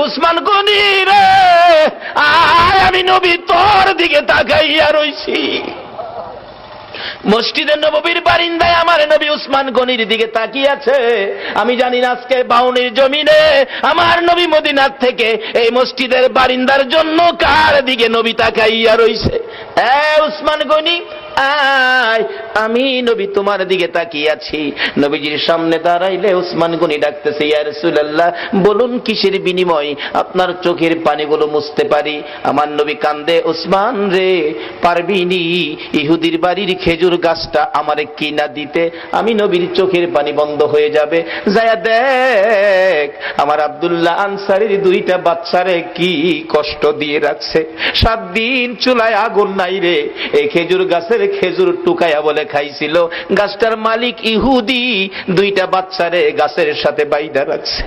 উসমান গনি রে, আয় আমি নবী তোর দিকে তাকাইয়া রইছি। মসজিদে নববীর বারিন্দায় আমার নবী উসমান গনির দিকে তাকিয়ে আছে। আমি জানি না আজকে বাউনির জমিনে আমার নবী মদিনার থেকে এই মসজিদের বারিন্দার জন্য কার দিকে নবী তাকাইয়া রইছে। উসমান গনি আয়, আমি নবী তোমার দিকে তাকিয়ে আছি। নবীজির সামনে দাঁড়াইলে উসমান গনি ডাকতেছে, ইয়া রাসূলুল্লাহ, বলুন কিসের বিনিময় আপনার চোখের পানিগুলো মুছতে পারি? আমার নবী কান্দে, উসমান রে, পারবিনি ইহুদির বাড়ির খেজুর গাছটা আমারে কিনা দিতে? আমি নবীর চোখের পানি বন্ধ হয়ে যাবে। যায়া দেখ আমার আব্দুল্লাহ আনসারীর দুইটা বাচ্চারে কি কষ্ট দিয়ে রাখছে। 7 দিন চুলায় আগুন নাই রে, এই খেজুর গাছের খেজুর টুকায়া বলে খাইছিল। গাছটার মালিক ইহুদি, দুইটা বাচ্চারে গাছের সাথে বাইধা রাখছে।